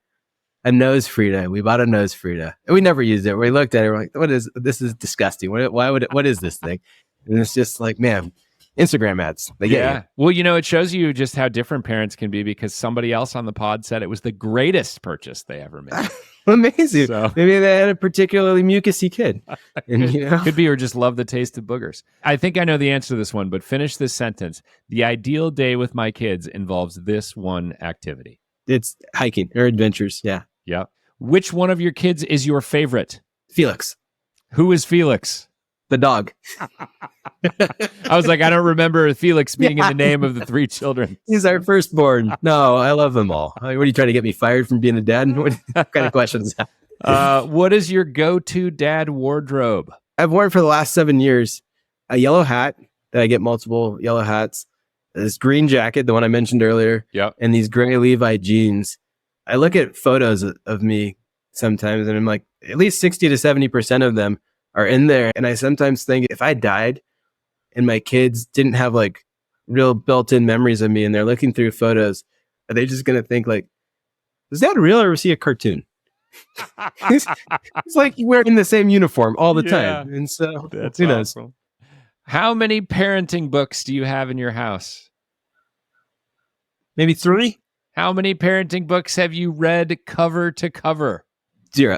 A nose Frida. We bought a nose Frida. And we never used it. We looked at it. We're like, this is disgusting. What is this thing? And it's just like, man, Instagram ads. They get you. Well, it shows you just how different parents can be because somebody else on the pod said it was the greatest purchase they ever made. Amazing. So, maybe they had a particularly mucusy kid. And, could be, or just love the taste of boogers. I think I know the answer to this one, but finish this sentence. The ideal day with my kids involves this one activity. It's hiking or adventures. Yeah. Yeah. Which one of your kids is your favorite? Felix. Who is Felix? The dog. I was like, I don't remember Felix being in the name of the 3 children. He's our firstborn. No, I love them all. What are you trying to get me fired from being a dad? What kind of questions? What is your go-to dad wardrobe? I've worn for the last 7 years a yellow hat that I get multiple yellow hats, this green jacket, the one I mentioned earlier, and these gray Levi jeans. I look at photos of me sometimes and I'm like, at least 60 to 70% of them are in there. And I sometimes think if I died and my kids didn't have like real built-in memories of me and they're looking through photos, are they just going to think like, was that real or was he a cartoon? It's like wearing the same uniform all the time. And so that's who knows? Awesome. How many parenting books do you have in your house? Maybe 3. How many parenting books have you read cover to cover? 0.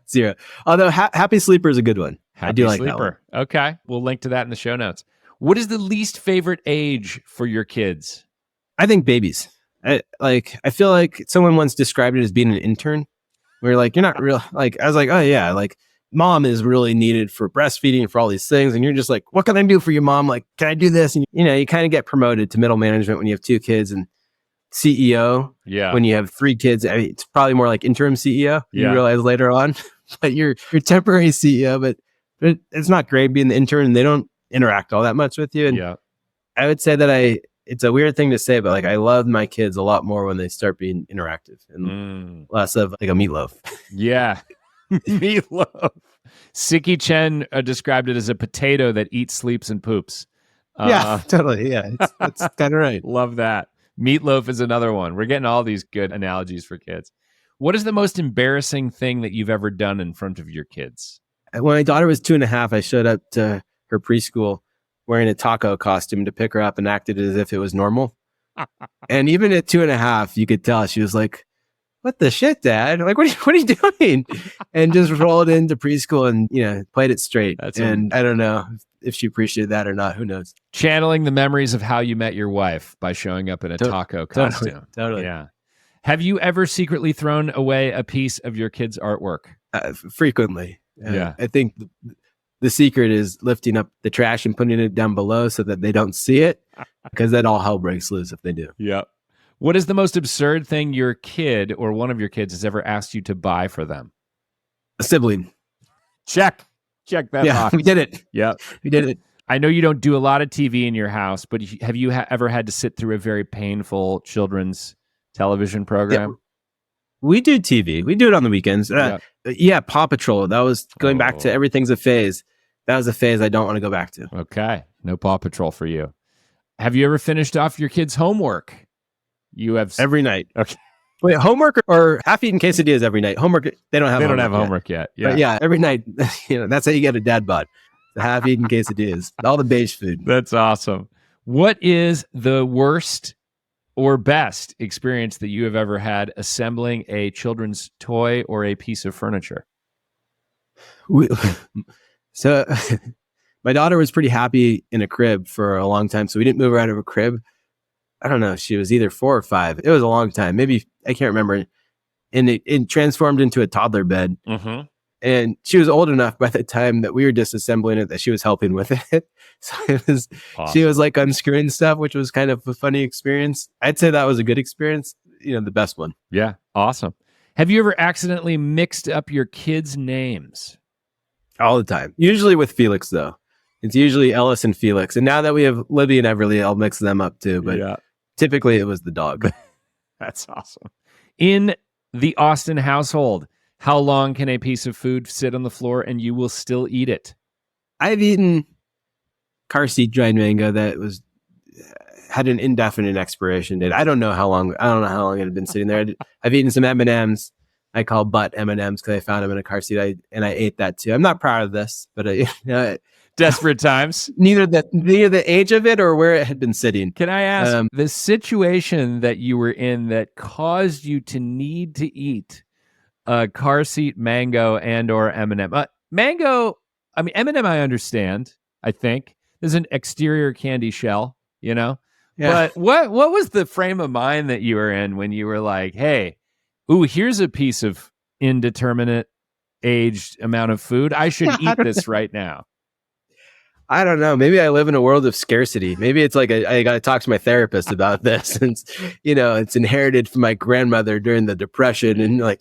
0. Although Happy Sleeper is a good one. I do like that one. Okay. We'll link to that in the show notes. What is the least favorite age for your kids? I think babies. I feel like someone once described it as being an intern. Where like, you're not real. Like, I was like, oh yeah, like mom is really needed for breastfeeding and for all these things. And you're just like, what can I do for you, mom? Like, can I do this? And you kind of get promoted to middle management when you have 2 kids and CEO. Yeah. When you have 3 kids, I mean, it's probably more like interim CEO. You realize later on, but you're temporary CEO, but it's not great being the intern and they don't interact all that much with you. And I would say that it's a weird thing to say, but like I love my kids a lot more when they start being interactive and less of like a meatloaf. Yeah. Meatloaf. Siki Chen described it as a potato that eats, sleeps, and poops. Yeah, totally. Yeah, that's kind of right. Love that. Meatloaf is another one. We're getting all these good analogies for kids. What is the most embarrassing thing that you've ever done in front of your kids? When my daughter was 2.5, I showed up to her preschool wearing a taco costume to pick her up and acted as if it was normal. And even at 2.5, you could tell she was like, "What the shit, Dad? Like, what are you doing?" And just rolled into preschool and, played it straight. I don't know if she appreciated that or not. Who knows? Channeling the memories of how you met your wife by showing up in a taco costume. Totally. Yeah. Have you ever secretly thrown away a piece of your kid's artwork? Frequently. Yeah. I think the secret is lifting up the trash and putting it down below so that they don't see it, because then all hell breaks loose if they do. Yep. What is the most absurd thing your kid or one of your kids has ever asked you to buy for them? A sibling. Check that box. We did it. Yep. We did it. I know you don't do a lot of TV in your house, but have you ever had to sit through a very painful children's television program? Yeah. We do TV. We do it on the weekends. Paw Patrol. That was going back to everything's a phase. That was a phase I don't want to go back to. Okay. No Paw Patrol for you. Have you ever finished off your kids' homework? You have every night. Okay. Wait, homework or half-eaten quesadillas every night? Homework, they don't have homework yet. Yeah. But yeah, every night, that's how you get a dad bod. The half-eaten quesadillas. All the beige food. That's awesome. What is the worst or best experience that you have ever had assembling a children's toy or a piece of furniture? So my daughter was pretty happy in a crib for a long time, so we didn't move her out of a crib. I don't know. She was either 4 or 5. It was a long time. Maybe, I can't remember. And it transformed into a toddler bed. Mm-hmm. And she was old enough by the time that we were disassembling it that she was helping with it. So Awesome. She was like unscrewing stuff, which was kind of a funny experience. I'd say that was a good experience, the best one. Yeah, awesome. Have you ever accidentally mixed up your kids' names? All the time. Usually with Felix, though. It's usually Ellis and Felix. And now that we have Libby and Everly, I'll mix them up too. But typically it was the dog. That's awesome. In the Austin household, how long can a piece of food sit on the floor and you will still eat it? I've eaten car seat dried mango that had an indefinite expiration date. I don't know how long it had been sitting there. I've eaten some M&Ms. I call butt M&Ms because I found them in a car seat. And I ate that too. I'm not proud of this, but desperate times. Neither the age of it or where it had been sitting. Can I ask the situation that you were in that caused you to need to eat a car seat mango and or M&M? Mango, M&M I understand, I think. There's an exterior candy shell, Yeah. But what was the frame of mind that you were in when you were like, hey, here's a piece of indeterminate aged amount of food. I should eat this right now. I don't know. Maybe I live in a world of scarcity. Maybe it's like I got to talk to my therapist about this. And, it's inherited from my grandmother during the Depression. And my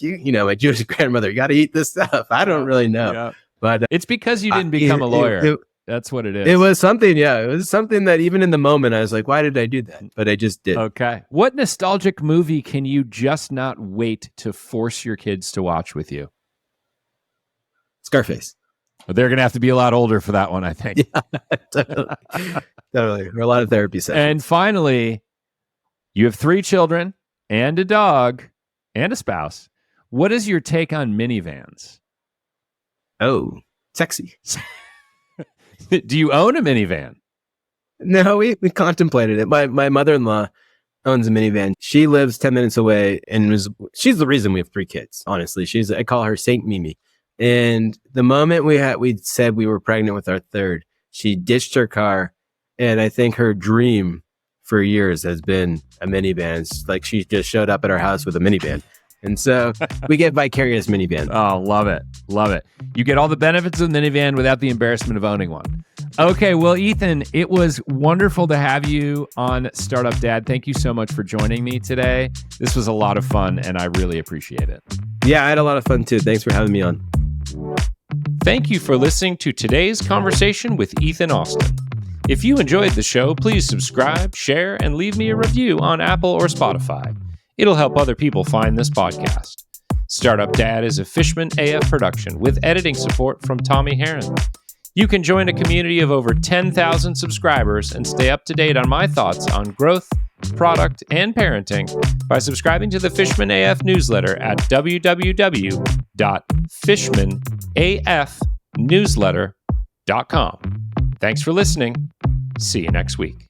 Jewish grandmother, you got to eat this stuff. I don't really know. Yeah. But it's because you didn't become a lawyer. That's what it is. It was something, It was something that even in the moment, I was like, why did I do that? But I just did. Okay. What nostalgic movie can you just not wait to force your kids to watch with you? Scarface. They're going to have to be a lot older for that one, I think. Yeah, totally. Or a lot of therapy sessions. And finally, you have 3 children and a dog and a spouse. What is your take on minivans? Oh, sexy. Do you own a minivan? No, we contemplated it. My mother-in-law owns a minivan. She lives 10 minutes away and she's the reason we have 3 kids, honestly. I call her Saint Mimi. And the moment we said we were pregnant with our 3rd, she ditched her car. And I think her dream for years has been a minivan. It's like she just showed up at our house with a minivan. And so we get vicarious minivan. Oh, love it. Love it. You get all the benefits of the minivan without the embarrassment of owning one. Okay, well, Ethan, it was wonderful to have you on Startup Dad. Thank you so much for joining me today. This was a lot of fun, and I really appreciate it. Yeah, I had a lot of fun, too. Thanks for having me on. Thank you for listening to today's conversation with Ethan Austin. If you enjoyed the show, please subscribe, share, and leave me a review on Apple or Spotify. It'll help other people find this podcast. Startup Dad is a Fishman AF production with editing support from Tommy Heron. You can join a community of over 10,000 subscribers and stay up to date on my thoughts on growth, product, and parenting by subscribing to the Fishman AF newsletter at www.fishmanafnewsletter.com. Thanks for listening. See you next week.